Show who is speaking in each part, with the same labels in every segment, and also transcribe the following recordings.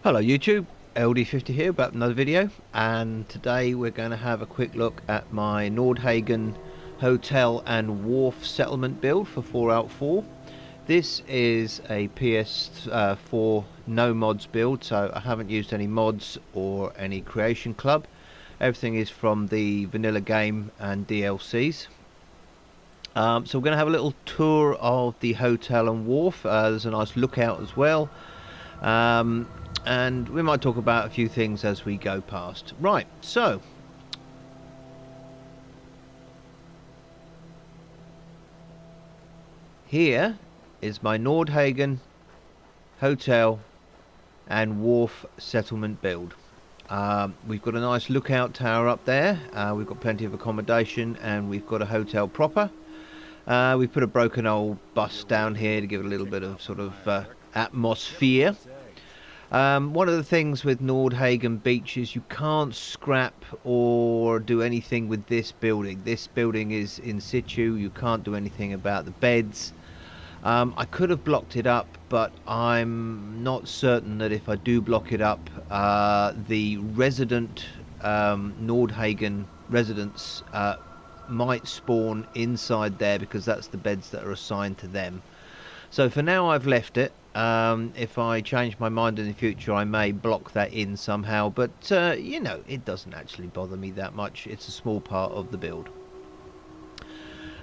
Speaker 1: Hello YouTube, LD50 here, back with another video, and today we're going to have a quick look at my Nordhagen Hotel and Wharf settlement build for 4out4. This is a PS4 no mods build, so I haven't used any mods or any creation club. Everything is from the vanilla game and DLCs. So we're going to have a little tour of the hotel and wharf. There's a nice lookout as well. And we might talk about a few things as we go past. Right, so here is my Nordhagen Hotel and Wharf settlement build. We've got a nice lookout tower up there. We've got plenty of accommodation, and we've got a hotel proper. We've put a broken old bus down here to give it a little bit of sort of atmosphere. One of the things with Nordhagen Beach is you can't scrap or do anything with this building. This building is in situ. You can't do anything about the beds. I could have blocked it up, but I'm not certain that if I do block it up, the resident Nordhagen residents might spawn inside there, because that's the beds that are assigned to them. So for now I've left it. If I change my mind in the future, I may block that in somehow, but you know, it doesn't actually bother me that much. It's a small part of the build.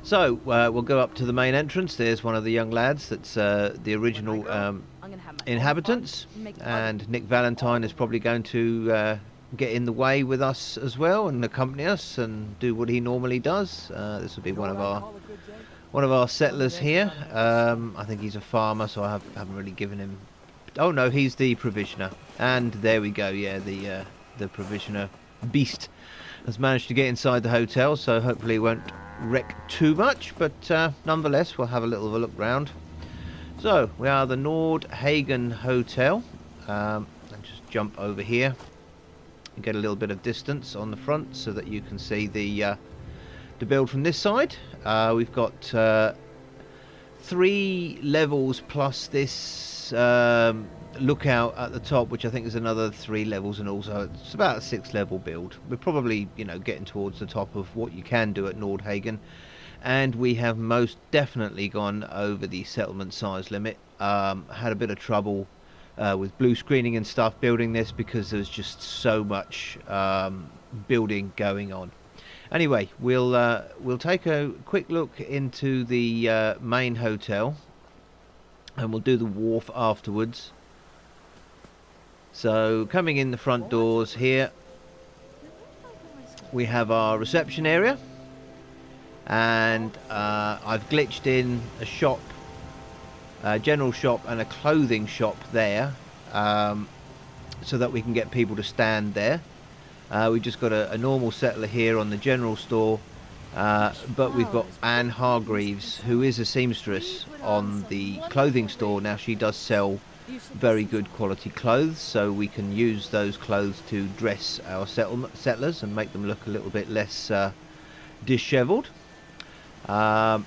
Speaker 1: So we'll go up to the main entrance. There's one of the young lads that's the original inhabitants, and Nick Valentine is probably going to get in the way with us as well and accompany us and do what he normally does. This will be one of our settlers here. I think he's a farmer, so I haven't really given him... Oh no, he's the provisioner. And there we go, yeah, the provisioner beast has managed to get inside the hotel, so hopefully it won't wreck too much, but nonetheless we'll have a little look round. So we are the Nordhagen Hotel. I'll just jump over here and get a little bit of distance on the front so that you can see the build from this side. We've got 3 levels plus this lookout at the top, which I think is another 3 levels, and also it's about a 6-level build. We're probably, you know, getting towards the top of what you can do at Nordhagen, and we have most definitely gone over the settlement size limit. Had a bit of trouble with blue screening and stuff building this, because there's just so much building going on. Anyway, we'll take a quick look into the main hotel, and we'll do the wharf afterwards. So coming in the front doors here, we have our reception area, and I've glitched in a shop, a general shop and a clothing shop there, so that we can get people to stand there. We've just got a normal settler here on the general store, but we've got Anne Hargreaves, who is a seamstress, on the clothing store. Now she does sell very good quality clothes, so we can use those clothes to dress our settlers and make them look a little bit less dishevelled. I'm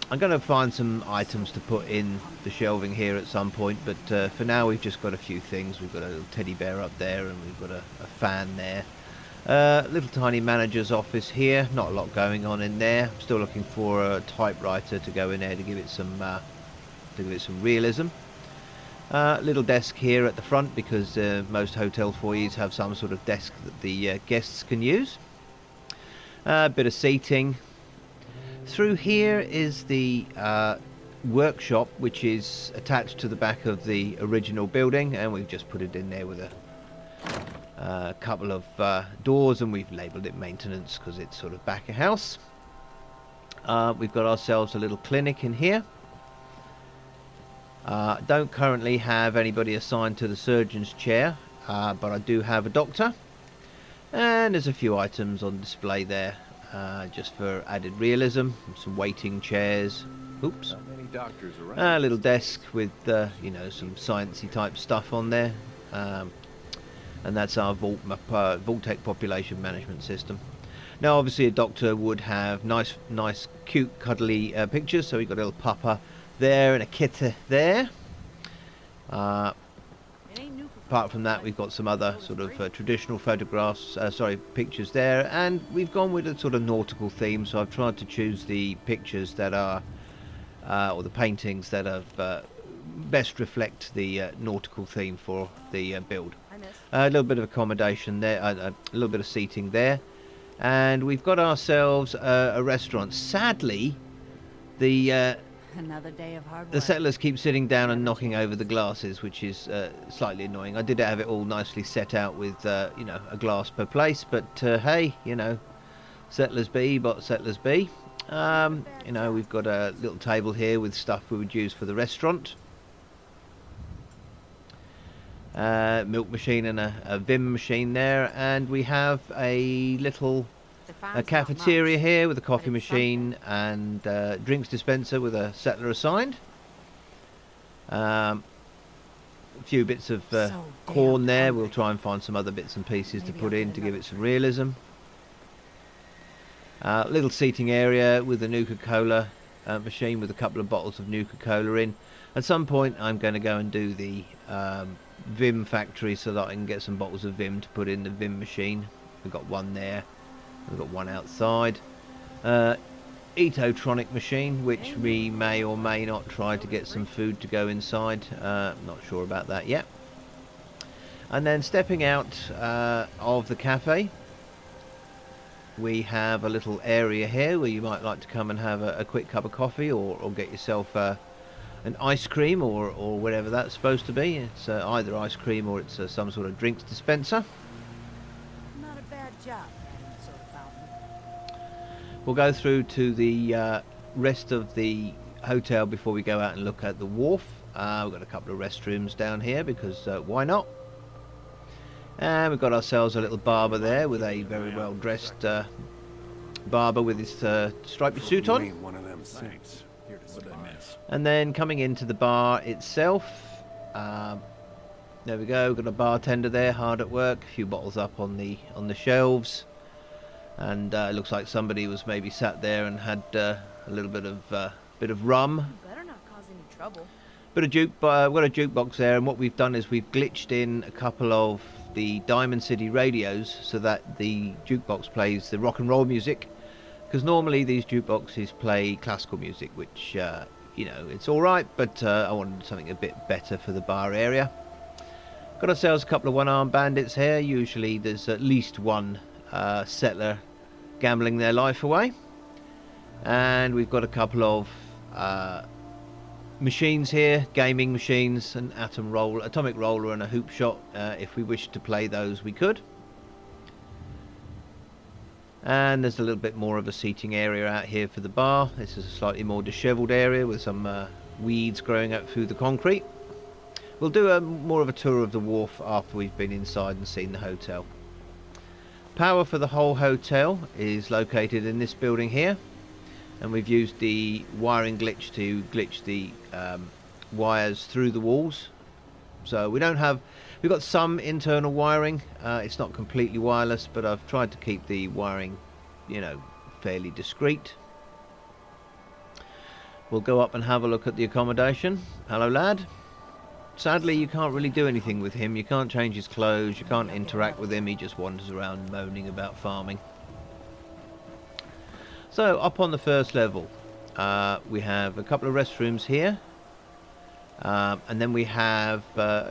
Speaker 1: going to find some items to put in the shelving here at some point, but for now we've just got a few things. We've got a little teddy bear up there, and we've got a fan there. Little tiny manager's office here. Not a lot going on in there. I'm still looking for a typewriter to go in there to give it some realism. Little desk here at the front, because most hotel foyers have some sort of desk that the guests can use. A bit of seating. Through here is the workshop, which is attached to the back of the original building, and we've just put it in there with a couple of doors, and we've labelled it maintenance because it's sort of back of house. We've got ourselves a little clinic in here. Don't currently have anybody assigned to the surgeon's chair, but I do have a doctor, and there's a few items on display there, just for added realism. Some waiting chairs. Oops. A little desk with you know, some sciencey type stuff on there, and that's our Vault-Tec population management system. Now obviously a doctor would have nice cute cuddly pictures, so we've got a little pupper there and a kitten there. apart from that, we've got some other sort of traditional photographs, pictures there, and we've gone with a sort of nautical theme. So I've tried to choose the pictures that are, or the paintings that are best reflect the nautical theme for the build. A little bit of accommodation there, a little bit of seating there, and we've got ourselves a restaurant. Sadly,
Speaker 2: Another day of hard work.
Speaker 1: the settlers keep sitting down and knocking over the glasses, which is slightly annoying. I did have it all nicely set out with, you know, a glass per place, but hey, you know, settlers be, but settlers be. You know, we've got a little table here with stuff we would use for the restaurant. Milk machine and a Vim machine there, and we have a little cafeteria here with a coffee machine and drinks dispenser with a settler assigned. A few bits of corn there. We'll try and find some other bits and pieces to put in to give it some realism. Little seating area with a Nuka-Cola machine with a couple of bottles of Nuka-Cola in. At some point I'm going to go and do the Vim factory so that I can get some bottles of Vim to put in the Vim machine. We've got one there, we've got one outside. Etotronic machine, which we may or may not try to get some food to go inside. Not sure about that yet. And then stepping out of the cafe, we have a little area here where you might like to come and have a quick cup of coffee, or get yourself an ice cream, or whatever that's supposed to be. It's either ice cream or it's some sort of drinks dispenser.
Speaker 2: Not a bad job, that sort of fountain.
Speaker 1: We'll go through to the rest of the hotel before we go out and look at the wharf. We've got a couple of restrooms down here because why not? And we've got ourselves a little barber there with a very well dressed barber with his stripy suit on.
Speaker 3: One of them saints.
Speaker 1: And then coming into the bar itself, there we go. We've got a bartender there, hard at work. A few bottles up on the shelves, and it looks like somebody was maybe sat there and had a little bit of rum.
Speaker 2: You better not cause any trouble.
Speaker 1: We've got a jukebox there, and what we've done is we've glitched in a couple of the Diamond City radios so that the jukebox plays the rock and roll music. Because normally these jukeboxes play classical music, which, you know, it's alright, but I wanted something a bit better for the bar area. Got ourselves a couple of one-armed bandits here. Usually there's at least one settler gambling their life away. And we've got a couple of machines here, gaming machines, an atomic roller and a hoop shot. If we wished to play those, we could. And there's a little bit more of a seating area out here for the bar. This is a slightly more dishevelled area with some weeds growing up through the concrete. We'll do more of a tour of the wharf after we've been inside and seen the hotel. Power for the whole hotel is located in this building here, and we've used the wiring glitch to glitch the wires through the walls. So we've got some internal wiring. It's not completely wireless, but I've tried to keep the wiring, you know, fairly discreet. We'll go up and have a look at the accommodation. Hello, lad. Sadly, you can't really do anything with him. You can't change his clothes. You can't interact with him. He just wanders around moaning about farming. So up on the first level, we have a couple of restrooms here. And then we have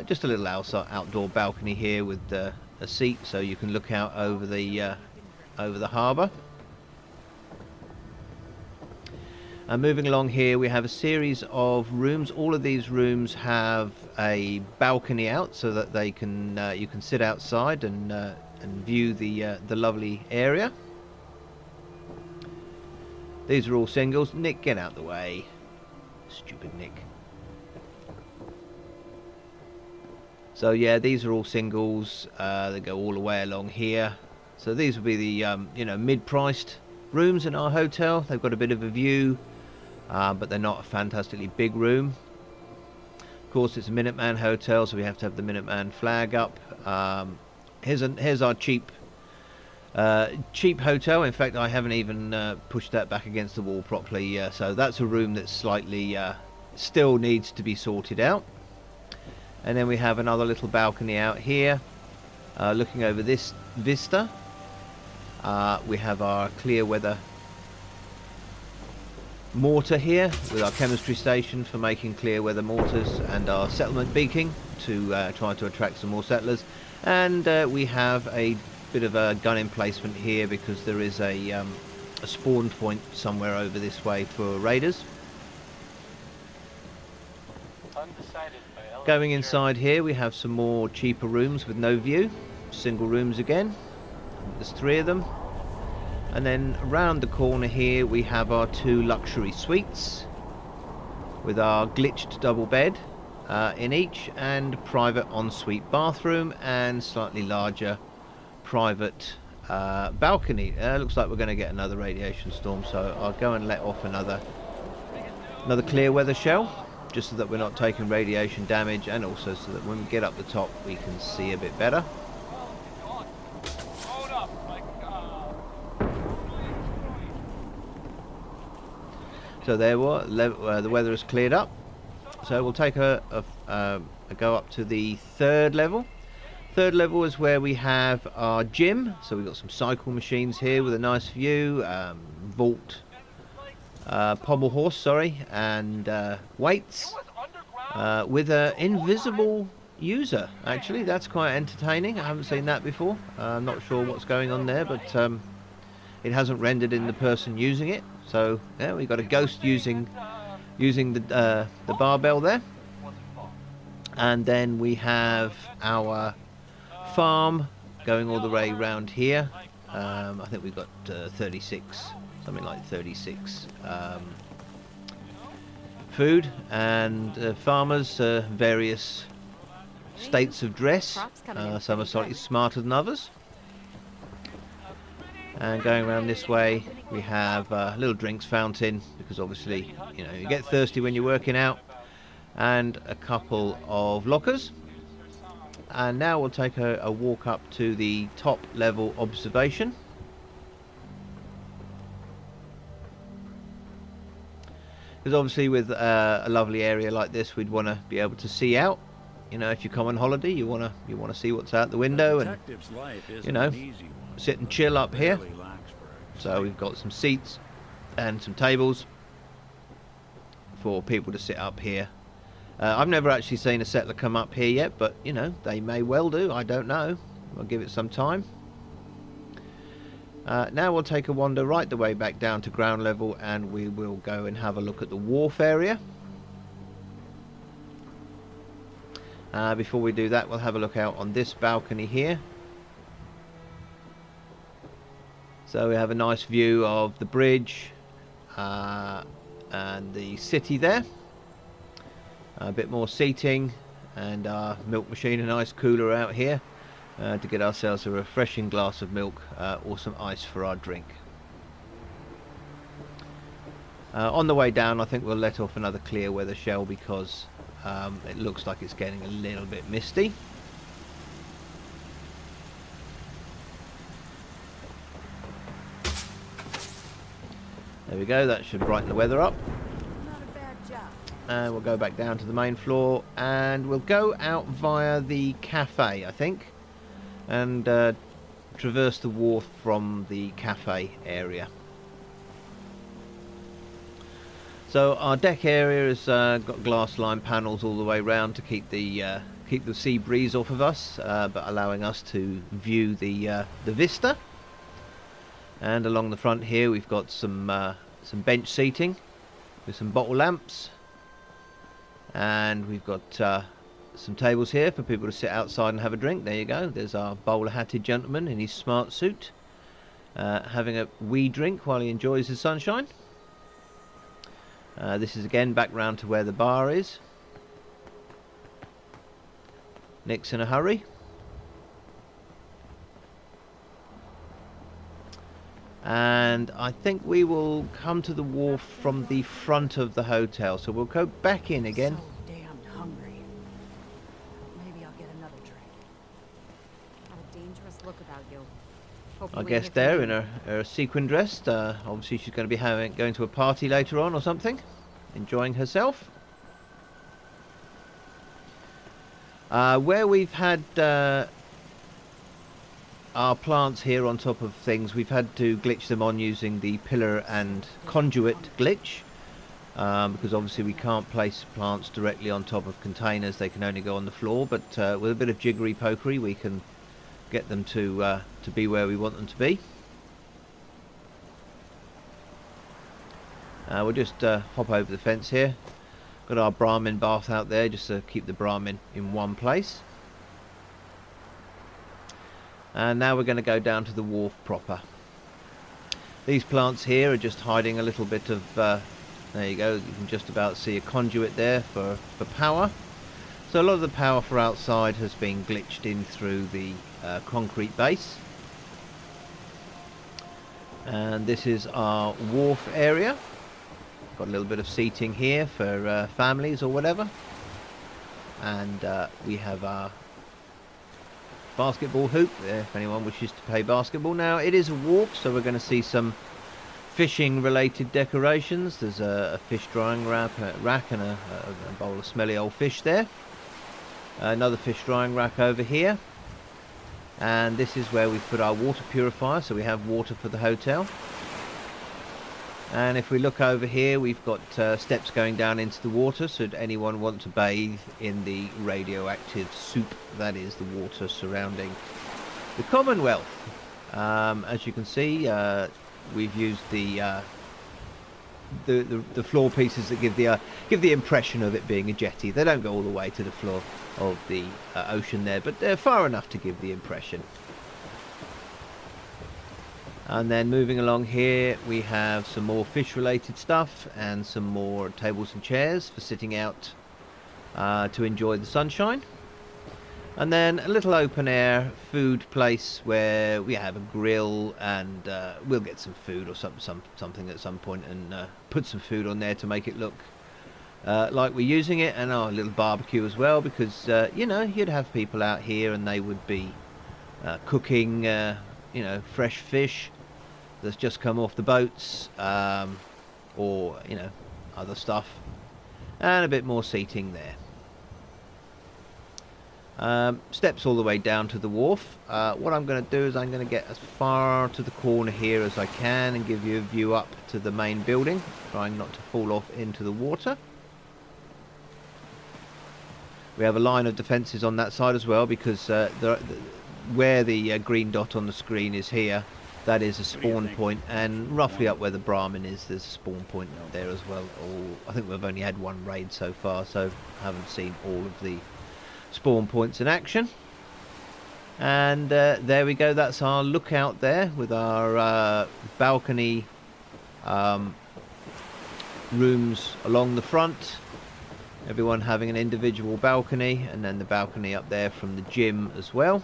Speaker 1: just a little outdoor balcony here with a seat, so you can look out over the harbour. And moving along here, we have a series of rooms. All of these rooms have a balcony out, so that they can you can sit outside and view the lovely area. These are all singles. Nick, get out the way. Stupid Nick. So yeah, these are all singles. They go all the way along here. So these will be the you know, mid-priced rooms in our hotel. They've got a bit of a view, but they're not a fantastically big room. Of course, it's a Minuteman hotel, so we have to have the Minuteman flag up. Here's our cheap hotel. In fact, I haven't even pushed that back against the wall properly. So that's a room that slightly still needs to be sorted out. And then we have another little balcony out here, looking over this vista. We have our clear weather mortar here with our chemistry station for making clear weather mortars, and our settlement beacon to try to attract some more settlers. And we have a bit of a gun emplacement here because there is a spawn point somewhere over this way for raiders. Going inside here, we have some more cheaper rooms with no view, single rooms again. There's 3 of them. And then around the corner here we have our 2 luxury suites with our glitched double bed in each, and private ensuite bathroom and slightly larger private balcony. Looks like we're going to get another radiation storm, so I'll go and let off another clear weather shell, just so that we're not taking radiation damage, and also so that when we get up the top we can see a bit better. So there the weather has cleared up. So we'll take a go up to the 3rd level. 3rd level is where we have our gym. So we've got some cycle machines here with a nice view, pommel horse, sorry, and weights with an invisible user. Actually, that's quite entertaining. I haven't seen that before. I'm not sure what's going on there, but it hasn't rendered in the person using it. So yeah, we've got a ghost using the barbell there. And then we have our farm going all the way around here. I think we've got 36, something like 36 food, and farmers, various states of dress. Some are slightly smarter than others. And going around this way we have a little drinks fountain, because obviously, you know, you get thirsty when you're working out, and a couple of lockers. And now we'll take a walk up to the top level observation. Because obviously with a lovely area like this, we'd want to be able to see out. You know, if you come on holiday, you want to see what's out the window, and you know, sit and chill up here. So we've got some seats and some tables for people to sit up here. I've never actually seen a settler come up here yet, but you know, they may well do. I don't know. I'll give it some time. Now we'll take a wander right the way back down to ground level, and we will go and have a look at the wharf area. Before we do that, we'll have a look out on this balcony here. So we have a nice view of the bridge and the city there. A bit more seating, and our milk machine and ice cooler out here to get ourselves a refreshing glass of milk or some ice for our drink. On the way down, I think we'll let off another clear weather shell, because it looks like it's getting a little bit misty. There we go, that should brighten the weather up.
Speaker 2: Not a bad job.
Speaker 1: And we'll go back down to the main floor, and we'll go out via the cafe, I think, and traverse the wharf from the cafe area. So our deck area has got glass line panels all the way round to keep the sea breeze off of us, but allowing us to view the vista. And along the front here we've got some bench seating with some bottle lamps, and we've got some tables here for people to sit outside and have a drink. There you go, there's our bowler hatted gentleman in his smart suit having a wee drink while he enjoys the sunshine. This is again back round to where the bar is. Nick's in a hurry. And I think we will come to the wharf from the front of the hotel, so we'll go back in again.
Speaker 2: So damned hungry. Maybe I'll get another drink.
Speaker 3: Got a dangerous look about you. Hope
Speaker 1: Our
Speaker 3: you
Speaker 1: guest
Speaker 3: ain't
Speaker 1: there
Speaker 3: here
Speaker 1: in her sequin dress. Obviously she's going to be going to a party later on or something, enjoying herself. Where we've had our plants here on top of things, we've had to glitch them on using the pillar and conduit glitch, because obviously we can't place plants directly on top of containers. They can only go on the floor, but with a bit of jiggery pokery we can get them to be where we want them to be. We'll just hop over the fence here. Got our Brahmin bath out there just to keep the Brahmin in one place. And now we're going to go down to the wharf proper. These plants here are just hiding a little bit of, there you go, you can just about see a conduit there for power. So a lot of the power for outside has been glitched in through the concrete base. And this is our wharf area. Got a little bit of seating here for families or whatever. And we have our basketball hoop there if anyone wishes to play basketball. Now it is a wharf, so we're going to see some fishing related decorations. There's a fish drying rack and a bowl of smelly old fish there. Another fish drying rack over here. And this is where we've put our water purifier, so we have water for the hotel. And if we look over here, we've got steps going down into the water, so should anyone want to bathe in the radioactive soup that is the water surrounding the Commonwealth. As you can see, we've used the floor pieces that give the impression of it being a jetty. They don't go all the way to the floor of the ocean there, but they're far enough to give the impression. And then moving along here, we have some more fish related stuff and some more tables and chairs for sitting out to enjoy the sunshine. And then a little open air food place where we have a grill, and we'll get some food or something at some point and put some food on there to make it look like we're using it. And a little barbecue as well, because you know, you'd have people out here and they would be cooking you know, fresh fish that's just come off the boats, or you know, other stuff, and a bit more seating there. Steps all the way down to the wharf. What I'm going to do is I'm going to get as far to the corner here as I can and give you a view up to the main building, trying not to fall off into the water. We have a line of defences on that side as well, because where the green dot on the screen is here, that is a spawn point, and roughly up where the Brahmin is, there's a spawn point there as well. I think we've only had one raid so far, so haven't seen all of the spawn points in action. And there we go, that's our lookout there with our balcony rooms along the front, everyone having an individual balcony, and then the balcony up there from the gym as well.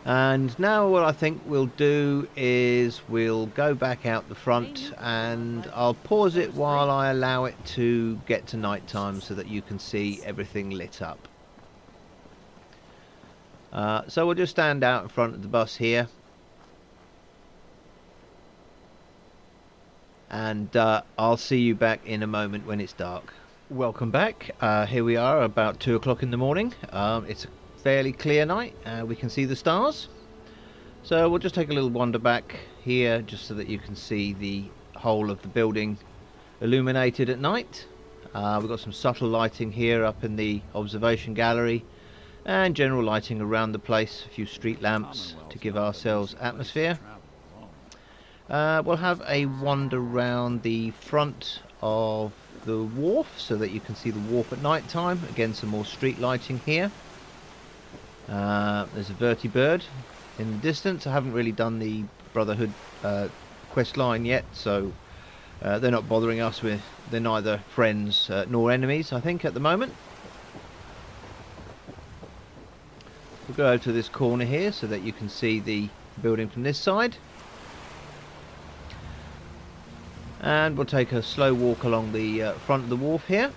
Speaker 1: And now what I think we'll do is we'll go back out the front, and I'll pause it while I allow it to get to night time so that you can see everything lit up. So we'll just stand out in front of the bus here, and I'll see you back in a moment when it's dark. Welcome back. Here we are about 2 o'clock in the morning. It's a fairly clear night. We can see the stars, so we'll just take a little wander back here just so that you can see the whole of the building illuminated at night. We've got some subtle lighting here up in the observation gallery, and general lighting around the place, a few street lamps to give ourselves atmosphere. We'll have a wander round the front of the wharf so that you can see the wharf at night time. Again, some more street lighting here. There's a vertibird in the distance. I haven't really done the Brotherhood quest line yet, so they're not bothering us. They're neither friends nor enemies, I think, at the moment. We'll go over to this corner here so that you can see the building from this side. And we'll take a slow walk along the front of the wharf here.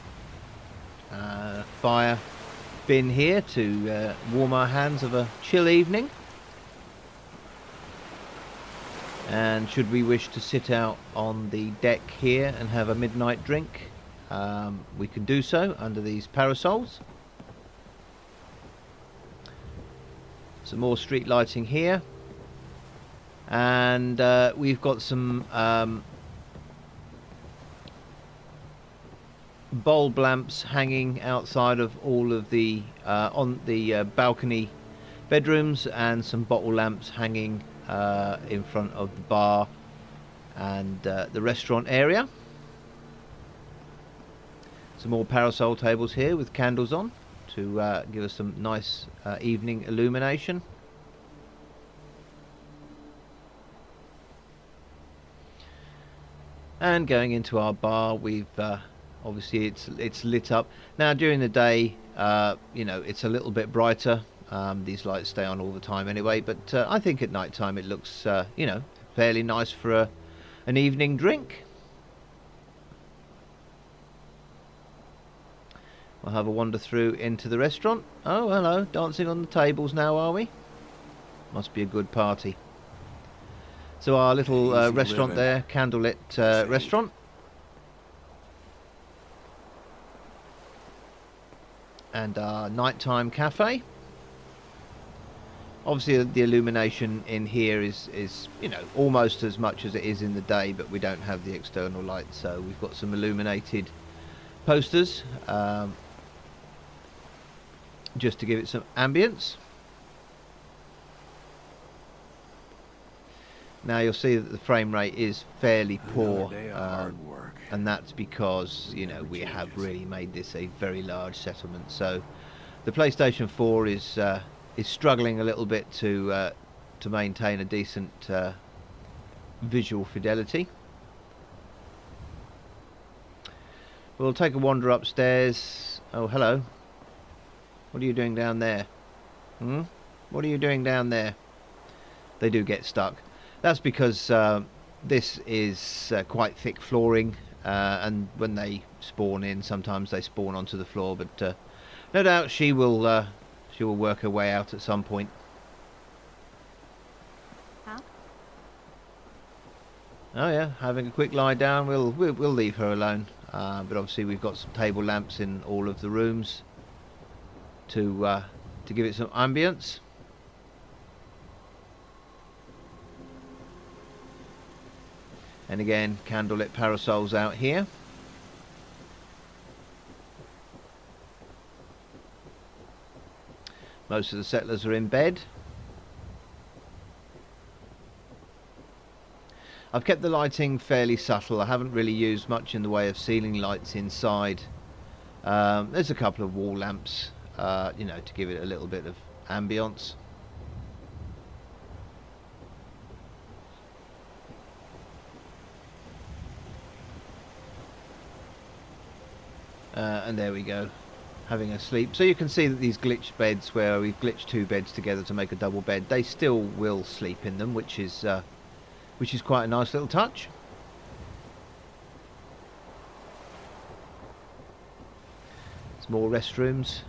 Speaker 1: Fire bin here to warm our hands of a chill evening. And should we wish to sit out on the deck here and have a midnight drink, we can do so under these parasols. Some more street lighting here, and we've got some bulb lamps hanging outside of all of the on the balcony bedrooms, and some bottle lamps hanging in front of the bar and the restaurant area. Some more parasol tables here with candles on to give us some nice evening illumination. And going into our bar, we've obviously it's lit up now. During the day, you know, it's a little bit brighter. These lights stay on all the time anyway, but I think at night time it looks you know, fairly nice for an evening drink. We'll have a wander through into the restaurant. Oh, hello, dancing on the tables now, are we? Must be a good party. So our little restaurant there, candlelit restaurant. And our nighttime cafe. Obviously the illumination in here is you know, almost as much as it is in the day, but we don't have the external lights, so we've got some illuminated posters just to give it some ambience. Now you'll see that the frame rate is fairly poor, and that's because, you know, we have really made this a very large settlement. So the PlayStation 4 is struggling a little bit to maintain a decent visual fidelity. We'll take a wander upstairs. Oh, hello. What are you doing down there? What are you doing down there? They do get stuck. That's because this is quite thick flooring, and when they spawn in, sometimes they spawn onto the floor. But no doubt she will work her way out at some point.
Speaker 3: Huh?
Speaker 1: Oh yeah, having a quick lie down. We'll leave her alone. But obviously we've got some table lamps in all of the rooms to give it some ambience. And again, candlelit parasols out here. Most of the settlers are in bed. I've kept the lighting fairly subtle. I haven't really used much in the way of ceiling lights inside. There's a couple of wall lamps, you know, to give it a little bit of ambience. And there we go, having a sleep. So you can see that these glitched beds, where we've glitched two beds together to make a double bed, they still will sleep in them, which is quite a nice little touch. Some more restrooms,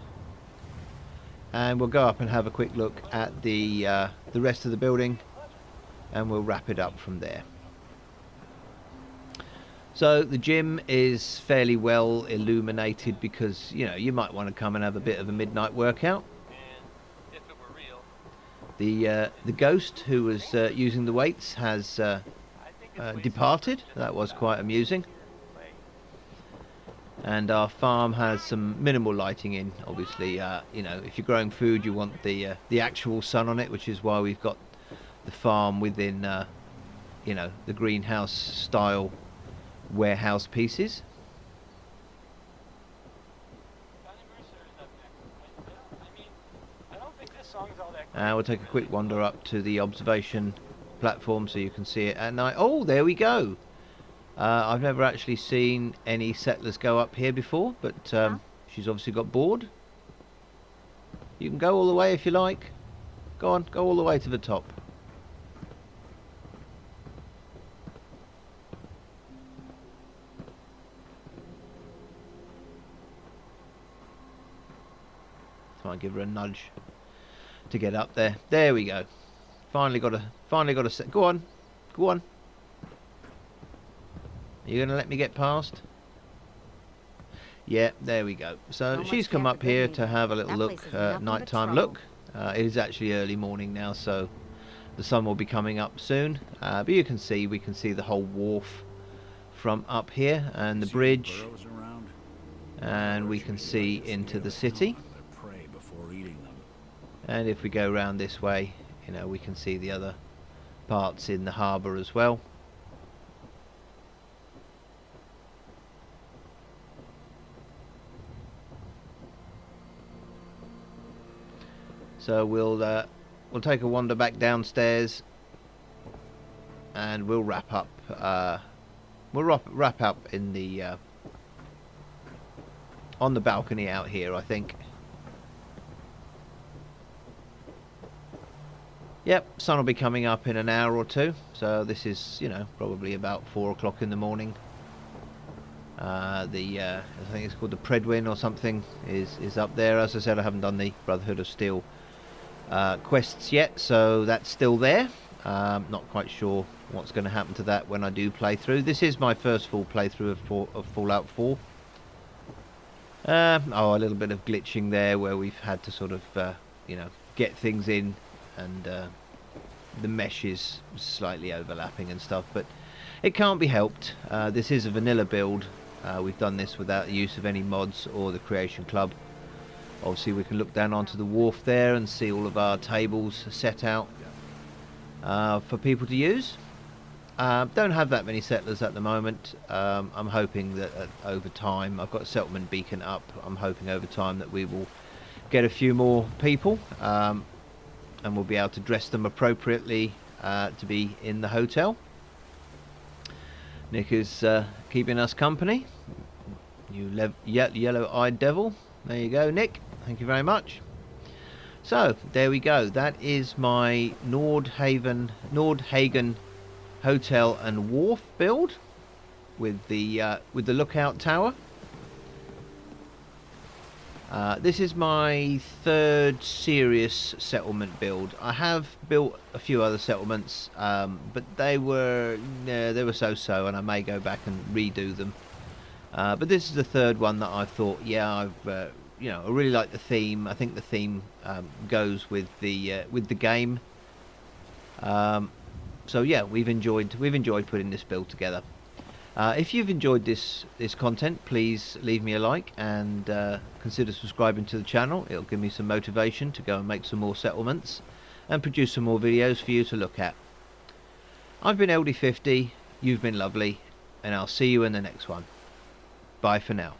Speaker 1: and we'll go up and have a quick look at the rest of the building, and we'll wrap it up from there. So the gym is fairly well illuminated because, you know, you might want to come and have a bit of a midnight workout.
Speaker 4: And if it were real,
Speaker 1: The ghost who was using the weights has departed. That was quite amusing. And our farm has some minimal lighting in. Obviously, you know, if you're growing food, you want the actual sun on it, which is why we've got the farm within, you know, the greenhouse style warehouse pieces. We'll take a quick wander up to the observation platform so you can see it at night. Oh, there we go. I've never actually seen any settlers go up here before, but she's obviously got bored. You can go all the way if you like. Go on, go all the way to the top. Try and give her a nudge to get up there. There we go. Finally got a set. Go on, go on. Are you going to let me get past? Yeah, there we go. So
Speaker 3: So
Speaker 1: she's
Speaker 3: much
Speaker 1: come
Speaker 3: care
Speaker 1: up
Speaker 3: for good
Speaker 1: here
Speaker 3: neighbor.
Speaker 1: to have a little
Speaker 3: That
Speaker 1: look,
Speaker 3: place is nothing but
Speaker 1: nighttime
Speaker 3: trouble.
Speaker 1: look. It is actually early morning now, so the sun will be coming up soon. But you can see, we can see the whole wharf from up here and the
Speaker 5: See any
Speaker 1: bridge,
Speaker 5: burrows around?
Speaker 1: and we
Speaker 5: Birds
Speaker 1: can
Speaker 5: usually
Speaker 1: see
Speaker 5: like to
Speaker 1: into
Speaker 5: scale
Speaker 1: the
Speaker 5: the
Speaker 1: city.
Speaker 5: hell out of their prey before eating them.
Speaker 1: And if we go round this way, you know, we can see the other parts in the harbour as well. So we'll take a wander back downstairs, and we'll wrap up. Wrap up in the on the balcony out here, I think. Yep, sun will be coming up in an hour or two. So this is, you know, probably about 4 o'clock in the morning. I think it's called the Predwin or something is up there. As I said, I haven't done the Brotherhood of Steel quests yet, so that's still there. Not quite sure what's going to happen to that when I do play through. This is my first full playthrough of Fallout 4. Oh, a little bit of glitching there where we've had to sort of, you know, get things in, and the mesh is slightly overlapping and stuff, but it can't be helped. This is a vanilla build. We've done this without the use of any mods or the Creation Club. Obviously we can look down onto the wharf there and see all of our tables set out for people to use. Don't have that many settlers at the moment. I'm hoping that over time, I've got a settlement beacon up. I'm hoping over time that we will get a few more people, and we'll be able to dress them appropriately to be in the hotel. Nick is keeping us company. You yellow-eyed devil. There you go, Nick. Thank you very much. So there we go. That is my Nordhagen Hotel and Wharf build with the lookout tower. This is my third serious settlement build. I have built a few other settlements, but they were so-so, and I may go back and redo them. But this is the third one that I thought, yeah, you know, I really like the theme. I think the theme goes with the game. So yeah, we've enjoyed putting this build together. If you've enjoyed this content, please leave me a like and consider subscribing to the channel. It'll give me some motivation to go and make some more settlements and produce some more videos for you to look at. I've been LD50, you've been lovely, and I'll see you in the next one. Bye for now.